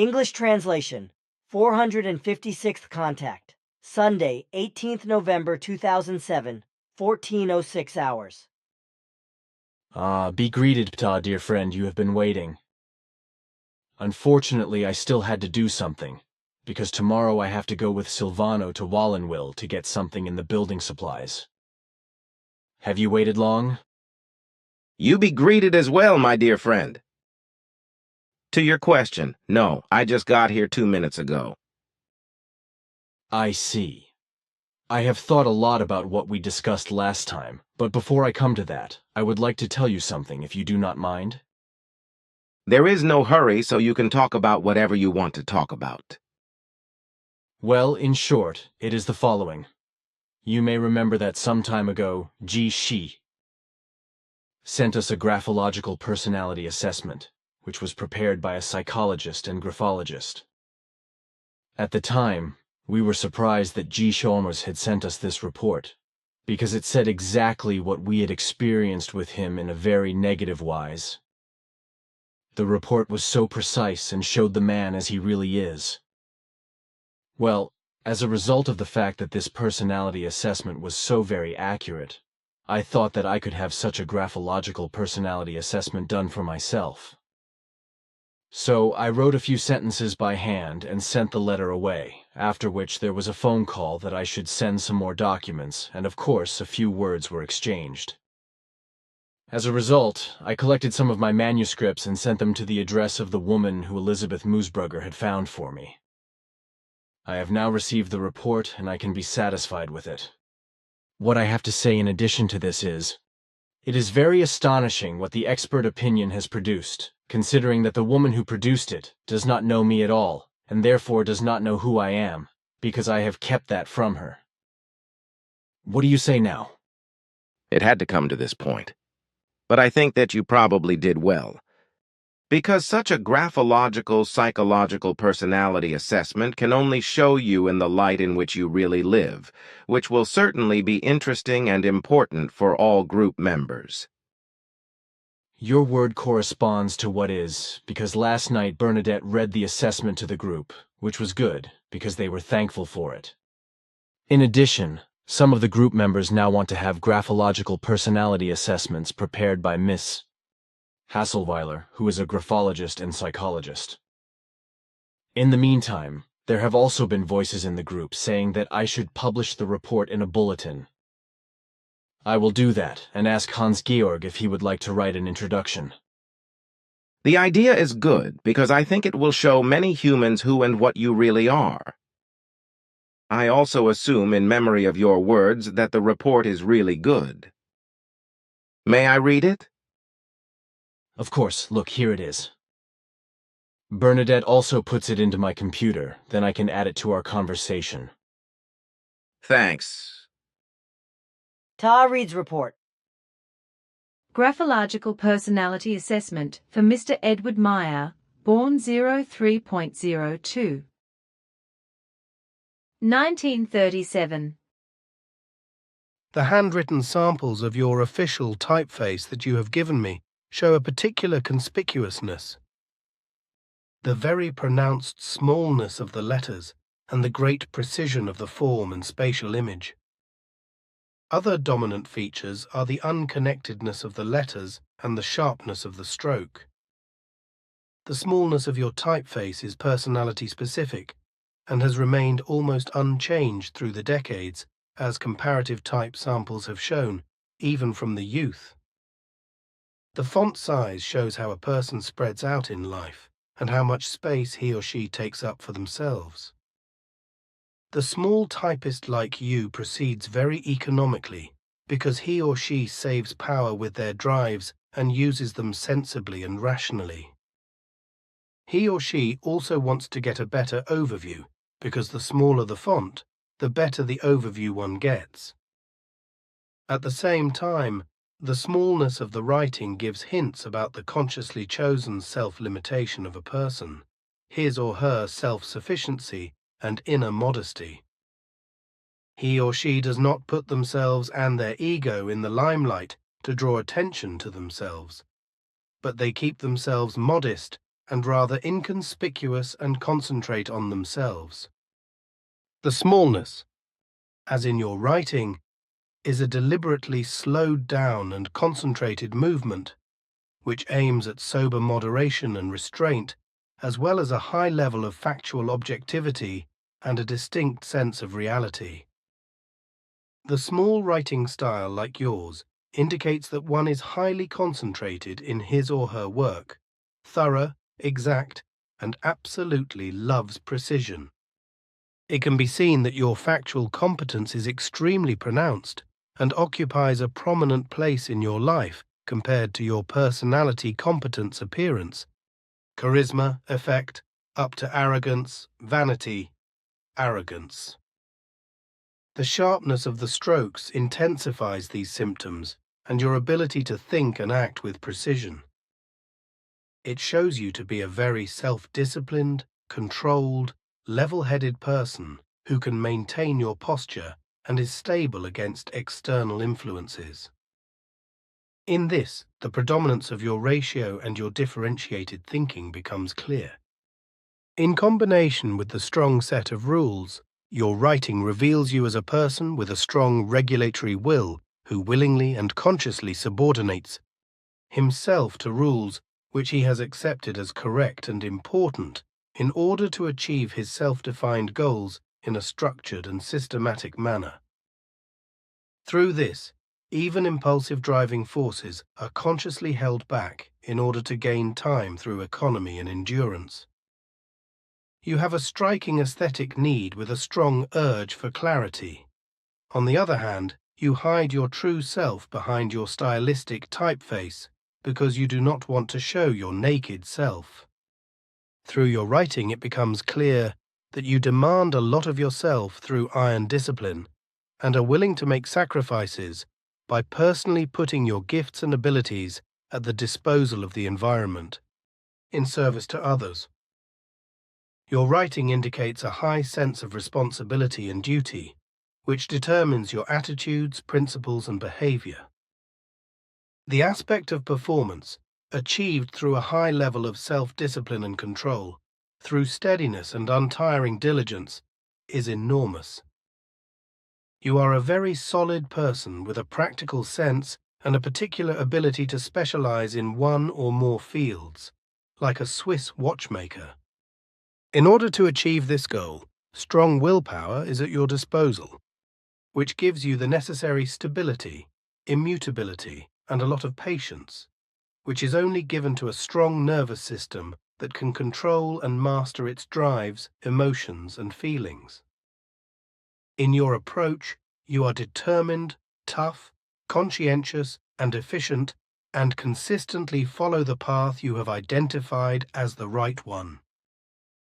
English translation, 456th contact, Sunday, 18th November 2007, 14:06 hours. Be greeted, Ptaah, dear friend, you have been waiting. Unfortunately, I still had to do something, because tomorrow I have to go with Silvano to Wallenwil to get something in the building supplies. Have you waited long? You be greeted as well, my dear friend. To your question, no, I just got here 2 minutes ago. I see. I have thought a lot about what we discussed last time, but before I come to that, I would like to tell you something if you do not mind. There is no hurry, so you can talk about whatever you want to talk about. Well, in short, it is the following. You may remember that some time ago, Ji Shi sent us a graphological personality assessment, which was prepared by a psychologist and graphologist. At the time, we were surprised that Ji Chalmers had sent us this report, because it said exactly what we had experienced with him in a very negative wise. The report was so precise and showed the man as he really is. Well, as a result of the fact that this personality assessment was so very accurate, I thought that I could have such a graphological personality assessment done for myself. So I wrote a few sentences by hand and sent the letter away, after which there was a phone call that I should send some more documents, and of course a few words were exchanged. As a result, I collected some of my manuscripts and sent them to the address of the woman who Elizabeth Moosbrugger had found for me. I have now received the report and I can be satisfied with it. What I have to say in addition to this is, it is very astonishing what the expert opinion has produced, considering that the woman who produced it does not know me at all, and therefore does not know who I am, because I have kept that from her. What do you say now? It had to come to this point. But I think that you probably did well. Because such a graphological, psychological personality assessment can only show you in the light in which you really live, which will certainly be interesting and important for all group members. Your word corresponds to what is, because last night Bernadette read the assessment to the group, which was good, because they were thankful for it. In addition, some of the group members now want to have graphological personality assessments prepared by Miss Hasselweiler, who is a graphologist and psychologist. In the meantime, there have also been voices in the group saying that I should publish the report in a bulletin. I will do that and ask Hans-Georg if he would like to write an introduction. The idea is good because I think it will show many humans who and what you really are. I also assume in memory of your words that the report is really good. May I read it? Of course, look, here it is. Bernadette also puts it into my computer, then I can add it to our conversation. Thanks. Ptaah reads report. Graphological Personality Assessment for Mr. Edward Meyer, born 03.02. 1937. The handwritten samples of your official typeface that you have given me show a particular conspicuousness. The very pronounced smallness of the letters and the great precision of the form and spatial image. Other dominant features are the unconnectedness of the letters and the sharpness of the stroke. The smallness of your typeface is personality-specific and has remained almost unchanged through the decades, as comparative type samples have shown, even from the youth. The font size shows how a person spreads out in life and how much space he or she takes up for themselves. The small typist like you proceeds very economically because he or she saves power with their drives and uses them sensibly and rationally. He or she also wants to get a better overview because the smaller the font, the better the overview one gets. At the same time, the smallness of the writing gives hints about the consciously chosen self-limitation of a person, his or her self-sufficiency and inner modesty. He or she does not put themselves and their ego in the limelight to draw attention to themselves, but they keep themselves modest and rather inconspicuous and concentrate on themselves. The smallness, as in your writing, is a deliberately slowed down and concentrated movement, which aims at sober moderation and restraint, as well as a high level of factual objectivity and a distinct sense of reality. The small writing style like yours indicates that one is highly concentrated in his or her work, thorough, exact, and absolutely loves precision. It can be seen that your factual competence is extremely pronounced and occupies a prominent place in your life compared to your personality competence appearance, charisma, effect, up to arrogance, vanity, arrogance. The sharpness of the strokes intensifies these symptoms and your ability to think and act with precision. It shows you to be a very self-disciplined, controlled, level-headed person who can maintain your posture and is stable against external influences. In this, the predominance of your ratio and your differentiated thinking becomes clear. In combination with the strong set of rules, your writing reveals you as a person with a strong regulatory will who willingly and consciously subordinates himself to rules which he has accepted as correct and important in order to achieve his self-defined goals in a structured and systematic manner. Through this, even impulsive driving forces are consciously held back in order to gain time through economy and endurance. You have a striking aesthetic need with a strong urge for clarity. On the other hand, you hide your true self behind your stylistic typeface because you do not want to show your naked self. Through your writing, it becomes clear that you demand a lot of yourself through iron discipline and are willing to make sacrifices by personally putting your gifts and abilities at the disposal of the environment, in service to others. Your writing indicates a high sense of responsibility and duty, which determines your attitudes, principles, and behavior. The aspect of performance, achieved through a high level of self-discipline and control, through steadiness and untiring diligence, is enormous. You are a very solid person with a practical sense and a particular ability to specialize in one or more fields, like a Swiss watchmaker. In order to achieve this goal, strong willpower is at your disposal, which gives you the necessary stability, immutability, and a lot of patience, which is only given to a strong nervous system that can control and master its drives, emotions, and feelings. In your approach, you are determined, tough, conscientious, and efficient, and consistently follow the path you have identified as the right one.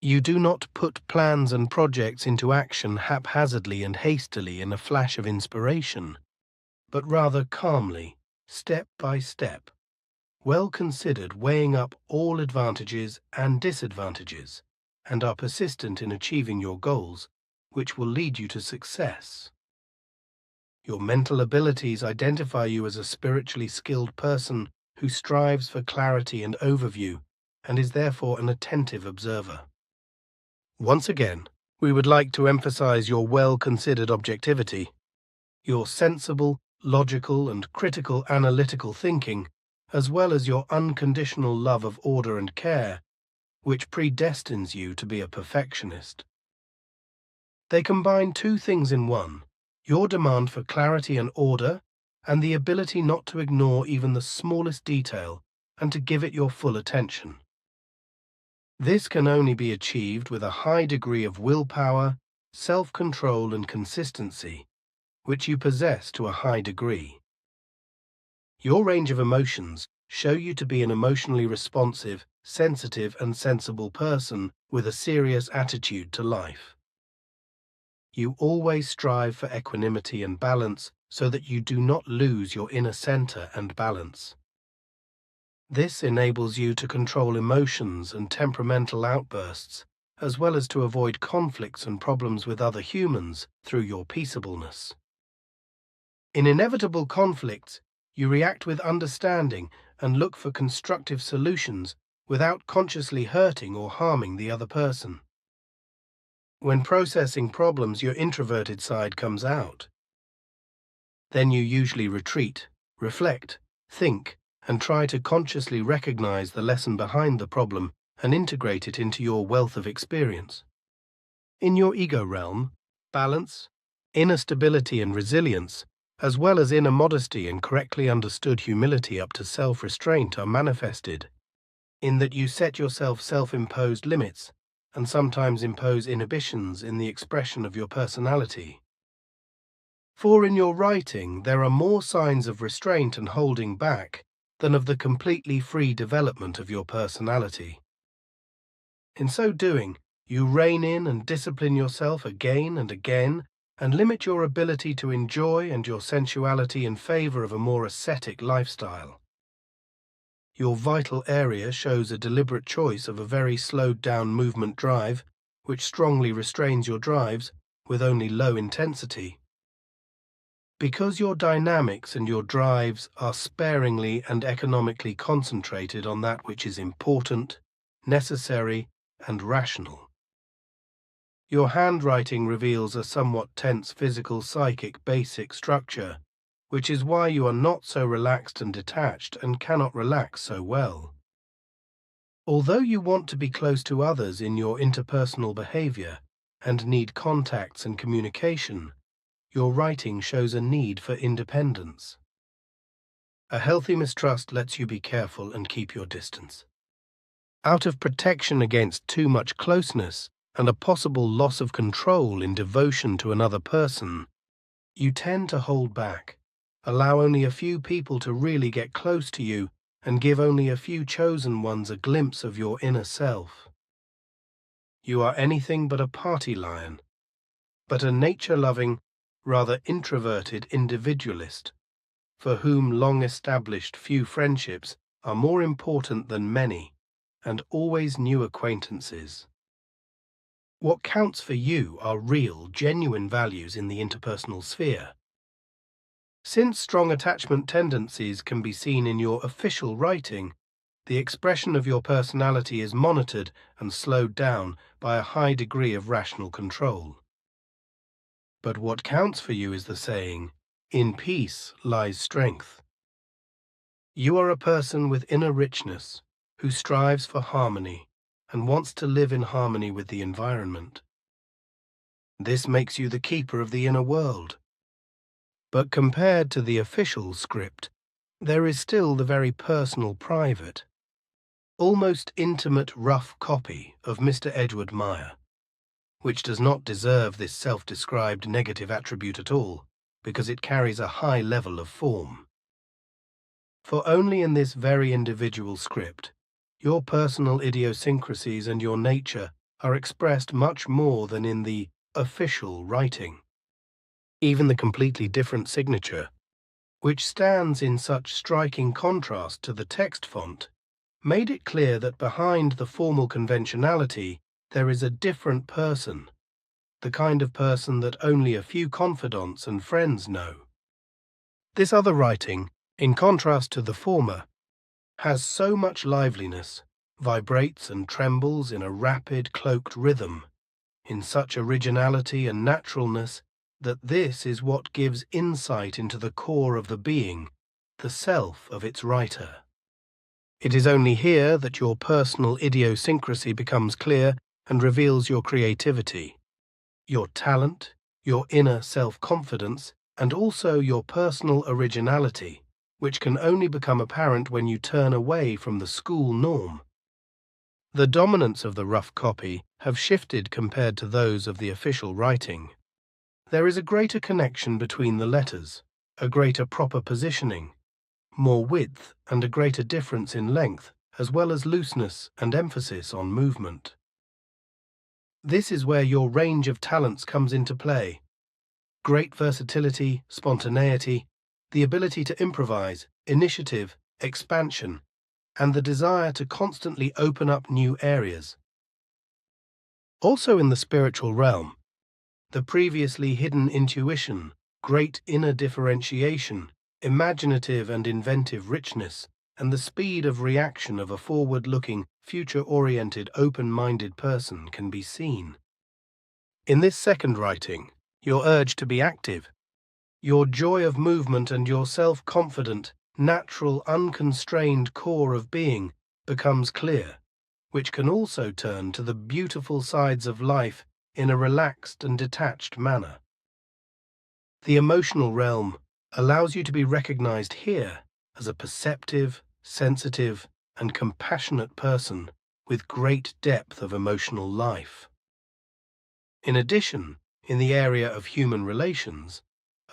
You do not put plans and projects into action haphazardly and hastily in a flash of inspiration, but rather calmly, step by step, well considered, weighing up all advantages and disadvantages, and are persistent in achieving your goals, which will lead you to success. Your mental abilities identify you as a spiritually skilled person who strives for clarity and overview, and is therefore an attentive observer. Once again, we would like to emphasize your well-considered objectivity, your sensible, logical, and critical analytical thinking, as well as your unconditional love of order and care, which predestines you to be a perfectionist. They combine two things in one: your demand for clarity and order, and the ability not to ignore even the smallest detail and to give it your full attention. This can only be achieved with a high degree of willpower, self-control, and consistency, which you possess to a high degree. Your range of emotions show you to be an emotionally responsive, sensitive, and sensible person with a serious attitude to life. You always strive for equanimity and balance so that you do not lose your inner center and balance. This enables you to control emotions and temperamental outbursts, as well as to avoid conflicts and problems with other humans through your peaceableness. In inevitable conflicts, you react with understanding and look for constructive solutions without consciously hurting or harming the other person. When processing problems, your introverted side comes out. Then you usually retreat, reflect, think, and try to consciously recognize the lesson behind the problem and integrate it into your wealth of experience. In your ego realm, balance, inner stability and resilience, as well as inner modesty and correctly understood humility up to self-restraint are manifested, in that you set yourself self-imposed limits and sometimes impose inhibitions in the expression of your personality. For in your writing there are more signs of restraint and holding back than of the completely free development of your personality. In so doing, you rein in and discipline yourself again and again, and limit your ability to enjoy and your sensuality in favor of a more ascetic lifestyle. Your vital area shows a deliberate choice of a very slowed-down movement drive, which strongly restrains your drives with only low intensity. Because your dynamics and your drives are sparingly and economically concentrated on that which is important, necessary, and rational. Your handwriting reveals a somewhat tense physical psychic basic structure, which is why you are not so relaxed and detached and cannot relax so well. Although you want to be close to others in your interpersonal behavior and need contacts and communication, your writing shows a need for independence. A healthy mistrust lets you be careful and keep your distance. Out of protection against too much closeness and a possible loss of control in devotion to another person, you tend to hold back, allow only a few people to really get close to you, and give only a few chosen ones a glimpse of your inner self. You are anything but a party lion, but a nature-loving, rather introverted individualist, for whom long-established few friendships are more important than many, and always new acquaintances. What counts for you are real, genuine values in the interpersonal sphere. Since strong attachment tendencies can be seen in your official writing, the expression of your personality is monitored and slowed down by a high degree of rational control. But what counts for you is the saying, "In peace lies strength." You are a person with inner richness, who strives for harmony and wants to live in harmony with the environment. This makes you the keeper of the inner world. But compared to the official script, there is still the very personal, private, almost intimate rough copy of Mr. Edward Meyer, which does not deserve this self-described negative attribute at all, because it carries a high level of form. For only in this very individual script, your personal idiosyncrasies and your nature are expressed much more than in the official writing. Even the completely different signature, which stands in such striking contrast to the text font, made it clear that behind the formal conventionality there is a different person, the kind of person that only a few confidants and friends know. This other writing, in contrast to the former, has so much liveliness, vibrates and trembles in a rapid, cloaked rhythm, in such originality and naturalness, that this is what gives insight into the core of the being, the self of its writer. It is only here that your personal idiosyncrasy becomes clear and reveals your creativity, your talent, your inner self-confidence, and also your personal originality, which can only become apparent when you turn away from the school norm. The dominance of the rough copy have shifted compared to those of the official writing. There is a greater connection between the letters, a greater proper positioning, more width and a greater difference in length, as well as looseness and emphasis on movement. This is where your range of talents comes into play. Great versatility, spontaneity, the ability to improvise, initiative, expansion, and the desire to constantly open up new areas. Also in the spiritual realm, the previously hidden intuition, great inner differentiation, imaginative and inventive richness, and the speed of reaction of a forward-looking, future-oriented, open-minded person can be seen. In this second writing, your urge to be active, your joy of movement and your self-confident, natural, unconstrained core of being becomes clear, which can also turn to the beautiful sides of life in a relaxed and detached manner. The emotional realm allows you to be recognized here as a perceptive, sensitive, and compassionate person with great depth of emotional life. In addition, in the area of human relations,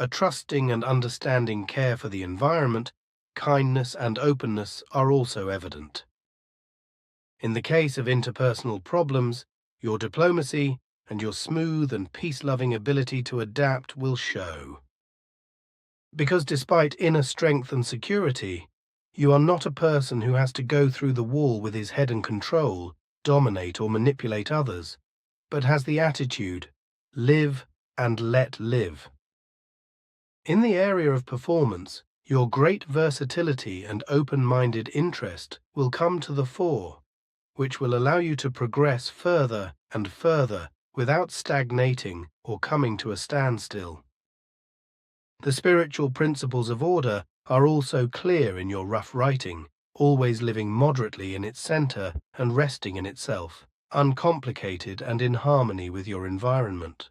a trusting and understanding care for the environment, kindness and openness are also evident. In the case of interpersonal problems, your diplomacy and your smooth and peace-loving ability to adapt will show. Because despite inner strength and security, you are not a person who has to go through the wall with his head in control, dominate or manipulate others, but has the attitude, live and let live. In the area of performance, your great versatility and open-minded interest will come to the fore, which will allow you to progress further and further without stagnating or coming to a standstill. The spiritual principles of order are also clear in your rough writing, always living moderately in its center and resting in itself, uncomplicated and in harmony with your environment.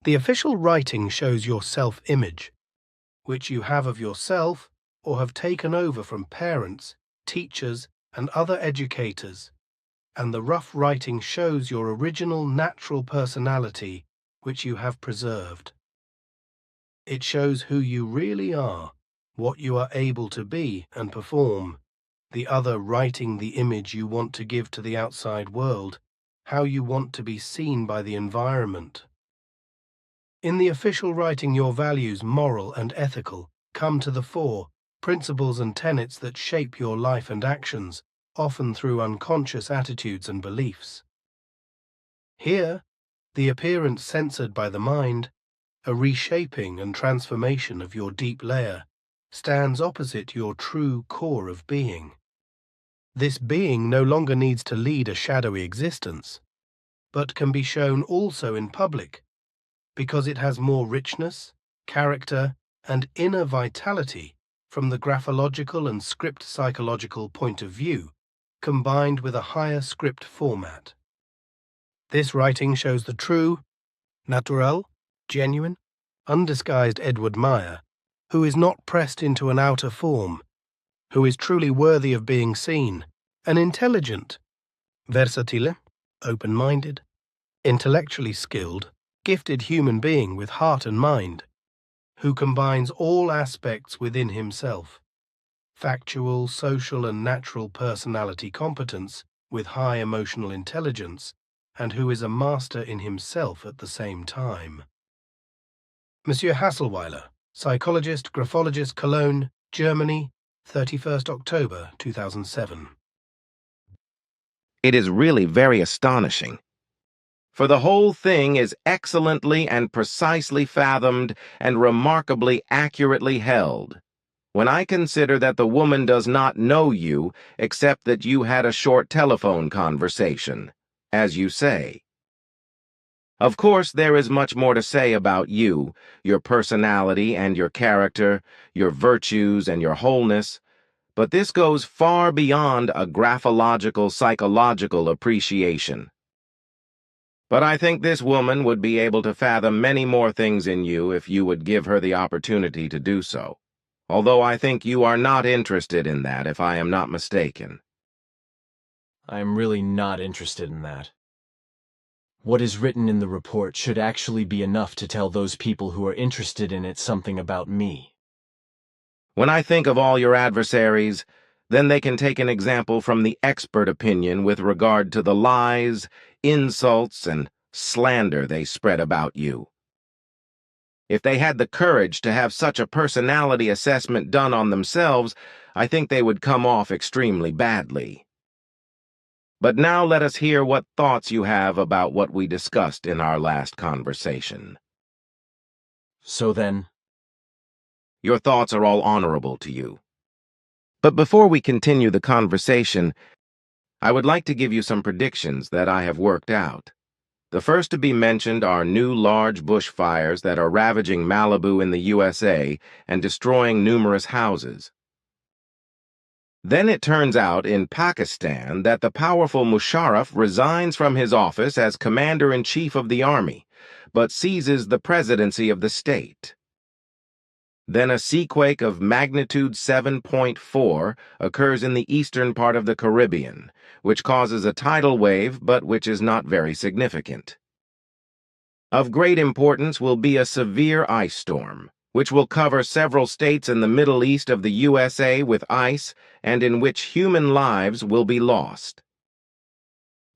The official writing shows your self-image, which you have of yourself or have taken over from parents, teachers, and other educators, and the rough writing shows your original natural personality, which you have preserved. It shows who you really are, what you are able to be and perform, the other writing the image you want to give to the outside world, how you want to be seen by the environment. In the official writing, your values, moral and ethical, come to the fore, principles and tenets that shape your life and actions, often through unconscious attitudes and beliefs. Here, the appearance censored by the mind, a reshaping and transformation of your deep layer, stands opposite your true core of being. This being no longer needs to lead a shadowy existence, but can be shown also in public, because it has more richness, character, and inner vitality from the graphological and script psychological point of view, combined with a higher script format. This writing shows the true, natural, genuine, undisguised Edward Meyer, who is not pressed into an outer form, who is truly worthy of being seen, an intelligent, versatile, open-minded, intellectually skilled, gifted human being with heart and mind, who combines all aspects within himself, factual, social, and natural personality competence with high emotional intelligence, and who is a master in himself at the same time. Monsieur Hasselweiler, psychologist, graphologist, Cologne, Germany, 31st October 2007. It is really very astonishing. For the whole thing is excellently and precisely fathomed and remarkably accurately held. When I consider that the woman does not know you except that you had a short telephone conversation, as you say. Of course, there is much more to say about you, your personality and your character, your virtues and your wholeness, but this goes far beyond a graphological psychological appreciation. But I think this woman would be able to fathom many more things in you if you would give her the opportunity to do so, although I think you are not interested in that, if I am not mistaken. I am really not interested in that. What is written in the report should actually be enough to tell those people who are interested in it something about me. When I think of all your adversaries, then they can take an example from the expert opinion with regard to the lies, insults, and slander they spread about you. If they had the courage to have such a personality assessment done on themselves, I think they would come off extremely badly. But now let us hear what thoughts you have about what we discussed in our last conversation. So then, Your thoughts are all honorable to you. But before we continue the conversation, I would like to give you some predictions that I have worked out. The first to be mentioned are new large bushfires that are ravaging Malibu in the USA and destroying numerous houses. Then it turns out in Pakistan that the powerful Musharraf resigns from his office as commander-in-chief of the army, but seizes the presidency of the state. Then a seaquake of magnitude 7.4 occurs in the eastern part of the Caribbean, which causes a tidal wave but which is not very significant. Of great importance will be a severe ice storm, which will cover several states in the Middle East of the USA with ice and in which human lives will be lost.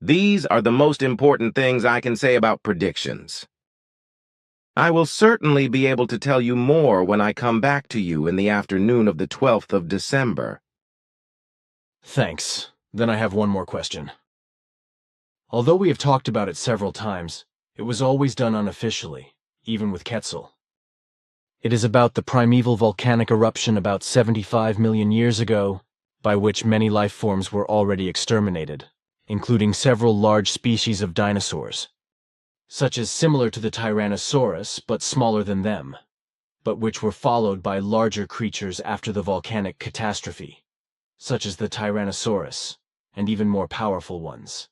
These are the most important things I can say about predictions. I will certainly be able to tell you more when I come back to you in the afternoon of the 12th of December. Thanks. Then I have one more question. Although we have talked about it several times, it was always done unofficially, even with Quetzal. It is about the primeval volcanic eruption about 75 million years ago, by which many life forms were already exterminated, including several large species of dinosaurs, such as similar to the Tyrannosaurus but smaller than them, but which were followed by larger creatures after the volcanic catastrophe, such as the Tyrannosaurus, and even more powerful ones.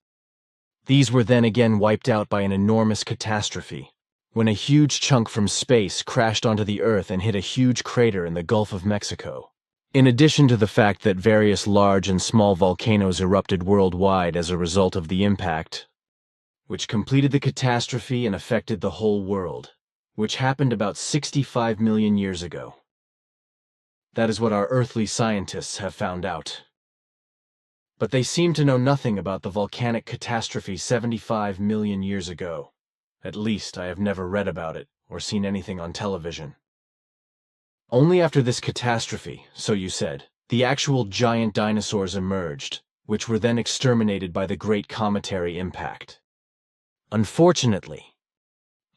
These were then again wiped out by an enormous catastrophe, when a huge chunk from space crashed onto the Earth and hit a huge crater in the Gulf of Mexico. In addition to the fact that various large and small volcanoes erupted worldwide as a result of the impact, which completed the catastrophe and affected the whole world, which happened about 65 million years ago. That is what our earthly scientists have found out. But they seem to know nothing about the volcanic catastrophe 75 million years ago. At least I have never read about it or seen anything on television. Only after this catastrophe, so you said, the actual giant dinosaurs emerged, which were then exterminated by the Great Cometary Impact. Unfortunately,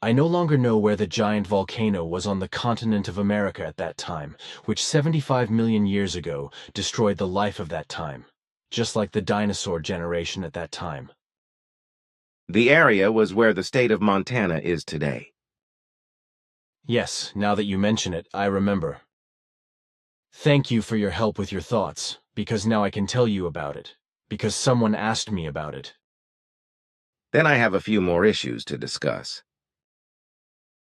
I no longer know where the giant volcano was on the continent of America at that time, which 75 million years ago destroyed the life of that time, just like the dinosaur generation at that time. The area was where the state of Montana is today. Yes, now that you mention it, I remember. Thank you for your help with your thoughts, because now I can tell you about it, because someone asked me about it. Then I have a few more issues to discuss.